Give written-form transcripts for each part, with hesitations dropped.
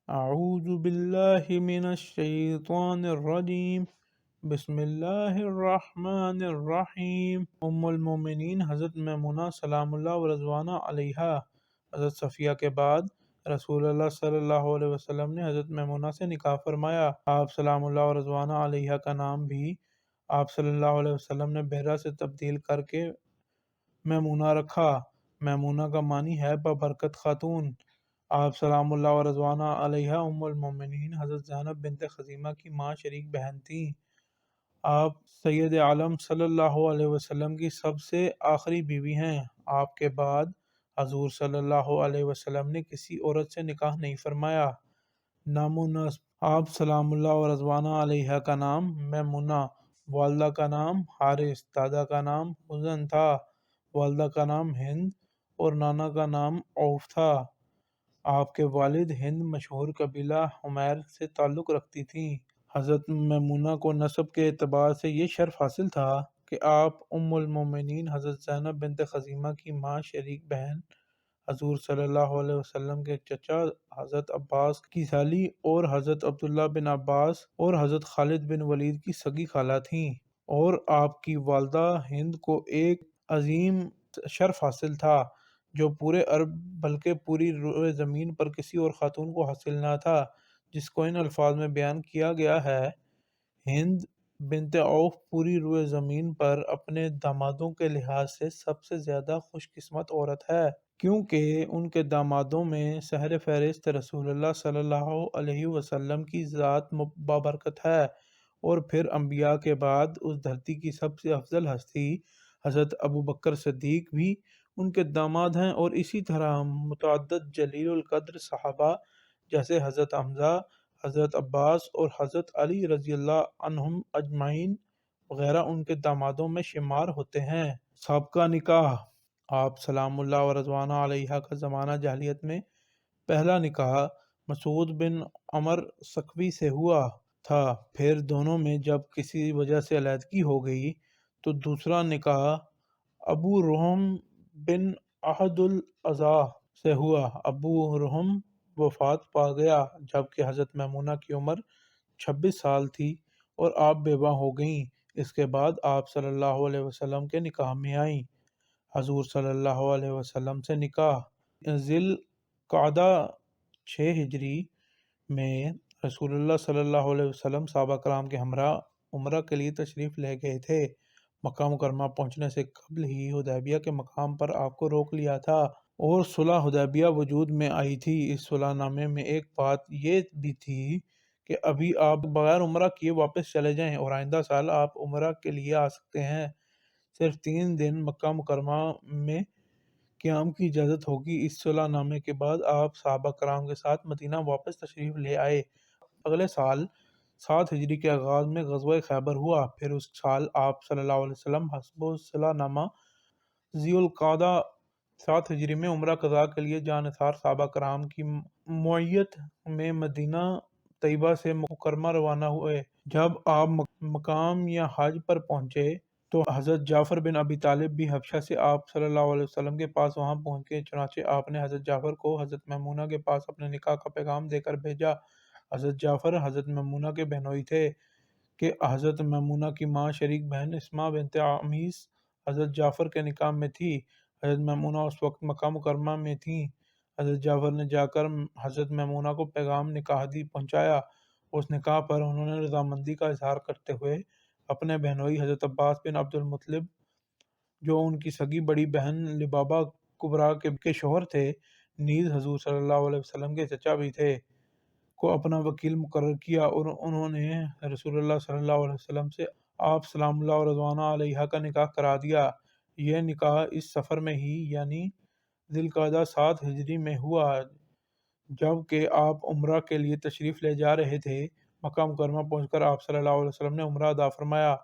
اعوذ باللہ من الشیطان الرجیم، بسم اللہ الرحمن الرحیم۔ ام المومنین حضرت میمونہ سلام اللہ و رضوانہ علیہا حضرت صفیہ کے بعد رسول اللہ صلی اللہ علیہ وسلم نے حضرت میمونہ سے نکاح فرمایا۔ آپ سلام اللہ و رضوانہ علیہا کا نام بھی آپ صلی اللہ علیہ وسلم نے بحرہ سے تبدیل کر کے میمونہ رکھا۔ میمونہ کا معنی ہے بابرکت خاتون۔ آپ سلام اللہ و رضوانہ علیہا ام المومنین حضرت زینب بنت خزیمہ کی ماں شریک بہن تھیں۔ آپ سید عالم صلی اللہ علیہ وسلم کی سب سے آخری بیوی ہیں۔ آپ کے بعد حضور صلی اللہ علیہ وسلم نے کسی عورت سے نکاح نہیں فرمایا۔ نام و نسب: آپ سلام اللہ و رضوانہ علیہا کا نام میمونہ، والدہ کا نام حارث، دادا کا نام حزن تھا، والدہ کا نام ہند اور نانا کا نام عوف تھا۔ آپ کے والد ہند مشہور قبیلہ حمیر سے تعلق رکھتی تھیں۔ حضرت میمونہ کو نسب کے اعتبار سے یہ شرف حاصل تھا کہ آپ ام المومنین حضرت زینب بنت خزیمہ کی ماں شریک بہن، حضور صلی اللہ علیہ وسلم کے چچا حضرت عباس کی سالی اور حضرت عبداللہ بن عباس اور حضرت خالد بن ولید کی سگی خالہ تھیں، اور آپ کی والدہ ہند کو ایک عظیم شرف حاصل تھا جو پورے عرب بلکہ پوری روئے زمین پر کسی اور خاتون کو حاصل نہ تھا، جس کو ان الفاظ میں بیان کیا گیا ہے: ہند بنت عوف پوری روئے زمین پر اپنے دامادوں کے لحاظ سے سب سے زیادہ خوش قسمت عورت ہے، کیونکہ ان کے دامادوں میں سحر فہرست رسول اللہ صلی اللہ علیہ وسلم کی ذات بابرکت ہے، اور پھر انبیاء کے بعد اس دھرتی کی سب سے افضل ہستی حضرت ابوبکر صدیق بھی ان کے داماد ہیں، اور اسی طرح متعدد جلیل القدر صحابہ جیسے حضرت حمزہ، حضرت عباس اور حضرت علی رضی اللہ عنہم اجمعین وغیرہ ان کے دامادوں میں شمار ہوتے ہیں۔ سابقہ نکاح: آپ سلام اللہ و رضوانہ علیہا کا زمانہ جاہلیت میں پہلا نکاح مسعود بن عمر ثقفی سے ہوا تھا، پھر دونوں میں جب کسی وجہ سے علیحدگی ہو گئی تو دوسرا نکاح ابو رحم بن احد العزا سے ہوا۔ ابو رحم وفات پا گیا جبکہ حضرت میمونہ کی عمر 26 سال تھی اور آپ بیوہ ہو گئیں۔ اس کے بعد آپ صلی اللہ علیہ وسلم کے نکاح میں آئیں۔ حضور صلی اللہ علیہ وسلم سے نکاح: ذی القعدہ 6 ہجری میں رسول اللہ صلی اللہ علیہ وسلم صحابہ کرام کے ہمراہ عمرہ کے لیے تشریف لے گئے تھے۔ مکہ مکرمہ پہنچنے سے قبل ہی حدیبیہ کے مقام پر آپ کو روک لیا تھا اور صلح حدیبیہ وجود میں آئی تھی۔ اس صلح نامے میں ایک بات یہ بھی تھی کہ ابھی آپ بغیر عمرہ کیے واپس چلے جائیں اور آئندہ سال آپ عمرہ کے لیے آ سکتے ہیں۔ صرف 3 دن مکہ مکرمہ میں قیام کی اجازت ہوگی۔ اس صلح نامے کے بعد آپ صحابہ کرام کے ساتھ مدینہ واپس تشریف لے آئے۔ اگلے سال 7 ہجری کے آغاز میں غزوہ خیبر ہوا۔ پھر اس سال آپ صلی اللہ علیہ وسلم حسب صلح نامہ ذی القعدہ 7 ہجری میں عمرہ قضاء کے لیے جانثار صحابہ کرام کی معیت میں مدینہ طیبہ سے مکرمہ روانہ ہوئے۔ جب آپ مقام یا حج پر پہنچے تو حضرت جعفر بن ابی طالب بھی حبشہ سے آپ صلی اللہ علیہ وسلم کے پاس وہاں پہنچ گئے، چنانچہ آپ نے حضرت جعفر کو حضرت میمونہ کے پاس اپنے نکاح کا پیغام دے کر بھیجا۔ حضرت جعفر حضرت میمونہ کے بہنوئی تھے کہ حضرت میمونہ کی ماں شریک بہن اسماء بنت عمیس حضرت جعفر کے نکاح میں تھی۔ حضرت میمونہ اس وقت مکہ مکرمہ میں تھیں۔ حضرت جعفر نے جا کر حضرت میمونہ کو پیغام نکاح پہنچایا۔ اس نکاح پر انہوں نے رضامندی کا اظہار کرتے ہوئے اپنے بہنوئی حضرت عباس بن عبد المطلب، جو ان کی سگی بڑی بہن لبابہ کبریٰ کے شوہر تھے، نیز حضور صلی اللہ علیہ وسلم کے چچا بھی تھے، کو اپنا وکیل مقرر کیا، اور انہوں نے رسول اللہ صلی اللہ علیہ وسلم سے آپ سلام اللہ و رضوانہ علیہا کا نکاح کرا دیا۔ یہ نکاح اس سفر میں ہی یعنی ذی القعدہ 7 ہجری میں ہوا جب کہ آپ عمرہ کے لیے تشریف لے جا رہے تھے۔ مکہ مکرمہ پہنچ کر آپ صلی اللہ علیہ وسلم نے عمرہ ادا فرمایا۔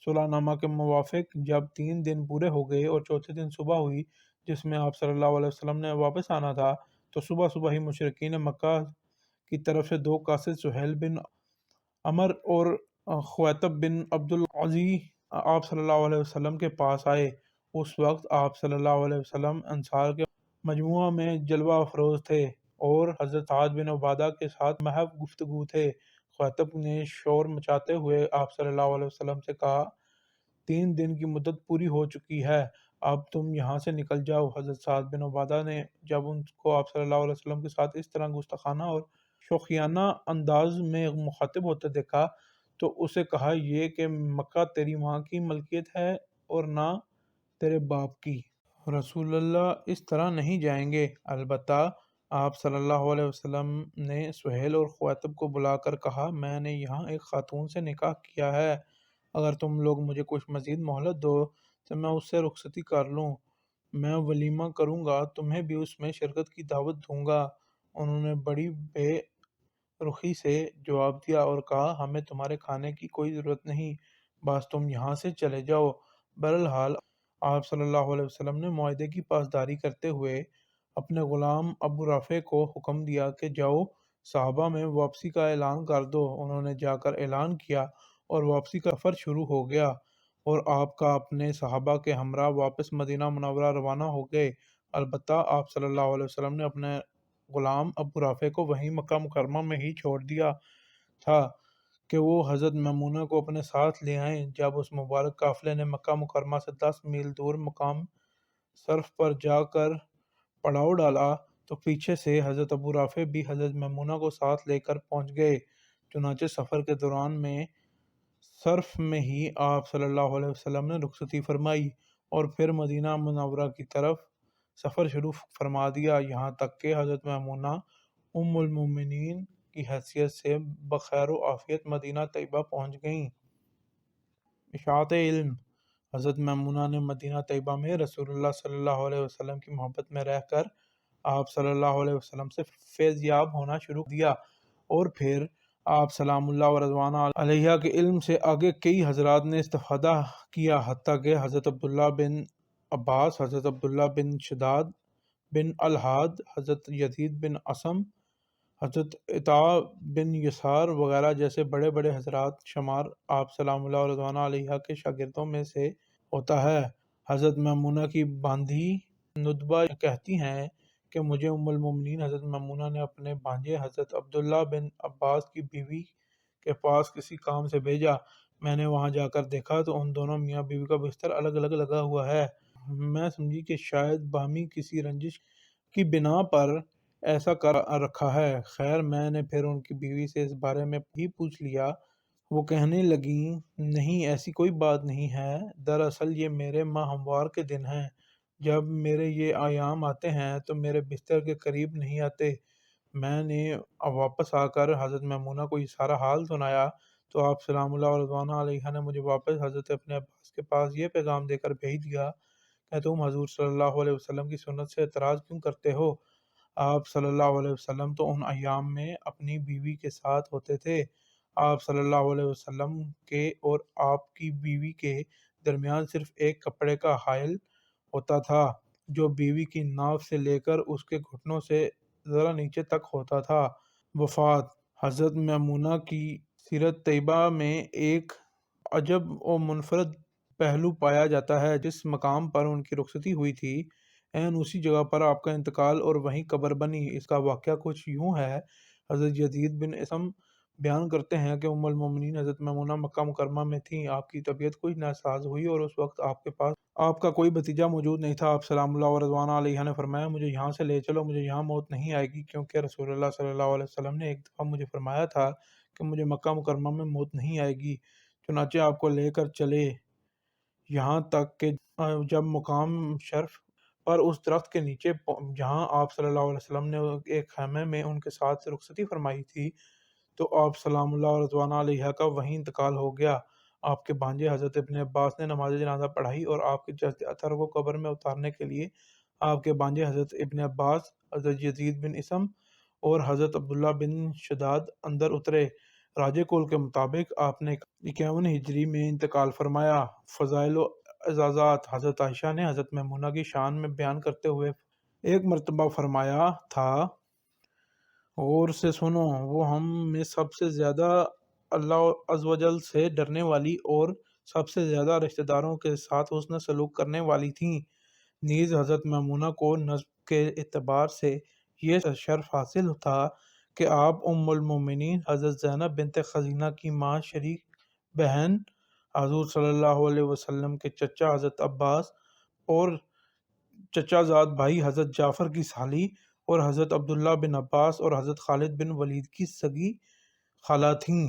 صلح نامہ کے موافق جب 3 دن پورے ہو گئے اور چوتھے دن صبح ہوئی جس میں آپ صلی اللہ علیہ وسلم نے واپس آنا تھا، تو صبح صبح ہی مشرکین مکہ کی طرف سے 2 قاصد سہیل بن عمر اور خویطب بن عبد العزی آپ صلی اللہ علیہ وسلم کے پاس آئے۔ اس وقت آپ صلی اللہ علیہ وسلم انصار کے مجموعہ میں جلوہ افروز تھے۔ اور حضرت سعد بن عبادہ کے ساتھ محض گفتگو تھے۔ خطیب نے شور مچاتے ہوئے آپ صلی اللہ علیہ وسلم سے کہا، 3 دن کی مدت پوری ہو چکی ہے، اب تم یہاں سے نکل جاؤ۔ حضرت سعد بن عبادہ نے جب ان کو آپ صلی اللہ علیہ وسلم کے ساتھ اس طرح گستاخانہ اور شوخیانہ انداز میں مخاطب ہوتے دیکھا تو اسے کہا، یہ کہ مکہ تیری ماں کی ملکیت ہے اور نہ تیرے باپ کی۔ رسول اللہ اس طرح نہیں جائیں گے۔ البتہ آپ صلی اللہ علیہ وسلم نے سہیل اور خویطب کو بلا کر کہا، میں نے یہاں ایک خاتون سے نکاح کیا ہے، اگر تم لوگ مجھے کچھ مزید مہلت دو تو میں اس سے رخصتی کر لوں، میں ولیمہ کروں گا، تمہیں بھی اس میں شرکت کی دعوت دوں گا۔ انہوں نے بڑی بے رخی سے جواب دیا اور کہا، ہمیں تمہارے کھانے کی کوئی ضرورت نہیں، بس تم یہاں سے چلے جاؤ۔ بہرحال آپ صلی اللہ علیہ وسلم نے معاہدے کی پاسداری کرتے ہوئے اپنے غلام ابو رافع کو حکم دیا کہ جاؤ صحابہ میں واپسی کا اعلان کر دو۔ انہوں نے جا کر اعلان کیا اور واپسی کا سفر شروع ہو گیا اور آپ کا اپنے صحابہ کے ہمراہ واپس مدینہ منورہ روانہ ہو گئے۔ البتہ آپ صلی اللہ علیہ وسلم نے اپنے غلام ابو رافع کو وہیں مکہ مکرمہ میں ہی چھوڑ دیا تھا کہ وہ حضرت میمونہ کو اپنے ساتھ لے آئیں۔ جب اس مبارک قافلے نے مکہ مکرمہ سے 10 میل دور مقام صرف پر جا کر پڑاؤ ڈالا تو پیچھے سے حضرت ابو رافع بھی حضرت میمونہ کو ساتھ لے کر پہنچ گئے۔ چنانچہ سفر کے دوران میں صرف میں ہی آپ صلی اللہ علیہ وسلم نے رخصتی فرمائی اور پھر مدینہ منورہ کی طرف سفر شروع فرما دیا، یہاں تک کہ حضرت میمونہ ام المومنین کی حیثیت سے بخیر و عافیت مدینہ طیبہ پہنچ گئیں۔ اشاعت علم: حضرت میمونہ نے مدینہ طیبہ میں رسول اللہ صلی اللہ علیہ وسلم کی محبت میں رہ کر آپ صلی اللہ علیہ وسلم سے فیض یاب ہونا شروع دیا اور پھر آپ سلام اللہ و رضوانہ علیہ کے علم سے آگے کئی حضرات نے استفادہ کیا، حتیٰ کہ حضرت عبداللہ بن عباس، حضرت عبداللہ بن شداد بن الحاد، حضرت یزید بن اسم، حضرت عطاء بن یسار وغیرہ جیسے بڑے بڑے حضرات شمار آپ سلام اللہ و رضوانہ علیہ کے شاگردوں میں سے ہوتا ہے۔ حضرت میمونہ کی باندھی ندبہ کہتی ہیں کہ مجھے ام المومنین حضرت میمونہ نے اپنے بھانجے حضرت عبداللہ بن عباس کی بیوی کے پاس کسی کام سے بھیجا۔ میں نے وہاں جا کر دیکھا تو ان دونوں میاں بیوی کا بستر الگ الگ لگا ہوا ہے۔ میں سمجھی کہ شاید باہمی کسی رنجش کی بنا پر ایسا کر رکھا ہے۔ خیر میں نے پھر ان کی بیوی سے اس بارے میں بھی پوچھ لیا۔ وہ کہنے لگیں، نہیں ایسی کوئی بات نہیں ہے، دراصل یہ میرے ماہ ہموار کے دن ہیں، جب میرے یہ ایام آتے ہیں تو میرے بستر کے قریب نہیں آتے۔ میں نے واپس آ کر حضرت میمونہ کو یہ سارا حال سنایا تو آپ سلام اللہ و رضوانہ علیہ نے مجھے واپس حضرت اپنے عباس کے پاس یہ پیغام دے کر بھیج دیا کہ تم حضور صلی اللہ علیہ وسلم کی سنت سے اعتراض کیوں کرتے ہو؟ آپ صلی اللہ علیہ وسلم تو ان ایام میں اپنی بیوی کے ساتھ ہوتے تھے۔ آپ صلی اللہ علیہ وسلم کے اور آپ کی بیوی کے درمیان صرف ایک کپڑے کا حائل ہوتا تھا جو بیوی کی ناف سے لے کر اس کے گھٹنوں سے ذرا نیچے تک ہوتا تھا۔ وفات: حضرت میمونہ کی سیرت طیبہ میں ایک عجب و منفرد پہلو پایا جاتا ہے۔ جس مقام پر ان کی رخصتی ہوئی تھی عین اسی جگہ پر آپ کا انتقال اور وہیں قبر بنی۔ اس کا واقعہ کچھ یوں ہے، حضرت یزید بن اسم بیان کرتے ہیں کہ ام المومنین حضرت میمونہ مکہ مکرمہ میں تھیں، آپ کی طبیعت کچھ ناساز ہوئی اور اس وقت آپ کے پاس آپ کا کوئی بھتیجا موجود نہیں تھا۔ آپ سلام اللہ و رضوانہ علیہ نے فرمایا، مجھے یہاں سے لے چلو، مجھے یہاں موت نہیں آئے گی، کیونکہ رسول اللہ صلی اللہ علیہ وسلم نے ایک دفعہ مجھے فرمایا تھا کہ مجھے مکہ مکرمہ میں موت نہیں آئے گی۔ چنانچہ آپ کو لے کر چلے، یہاں تک کہ جب مقام شرف پر اس درخت کے نیچے جہاں آپ صلی اللہ علیہ وسلم نے ایک خیمے میں ان کے ساتھ رخصتی فرمائی تھی تو آپ سلام اللہ و رضوانہ علیہ کا وہیں انتقال ہو گیا۔ آپ کے بھانجے حضرت ابن عباس نے نماز جنازہ پڑھائی اور آپ کے جسد اطہر کو قبر میں اتارنے کے لیے آپ کے بھانجے حضرت ابن عباس، حضرت یزید بن اسم اور حضرت عبداللہ بن شداد اندر اترے۔ راجہ کول کے مطابق آپ نے 51 ہجری میں انتقال فرمایا۔ فضائل و اعزازات: حضرت عائشہ نے حضرت میمونہ کی شان میں بیان کرتے ہوئے ایک مرتبہ فرمایا تھا، غور سے سنو، وہ ہم میں سب سے زیادہ اللہ عز و جل سے ڈرنے والی اور سب سے زیادہ رشتہ داروں کے ساتھ حسن سلوک کرنے والی تھیں۔ نیز حضرت میمونہ کو نسب کے اعتبار سے یہ شرف حاصل تھا کہ آپ ام المومنین حضرت زینب بنت خزینہ کی ماں، شریک بہن حضور صلی اللہ علیہ وسلم کے چچا حضرت عباس اور چچا زاد بھائی حضرت جعفر کی سالی، اور حضرت عبداللہ بن عباس اور حضرت خالد بن ولید کی سگی خالہ تھیں۔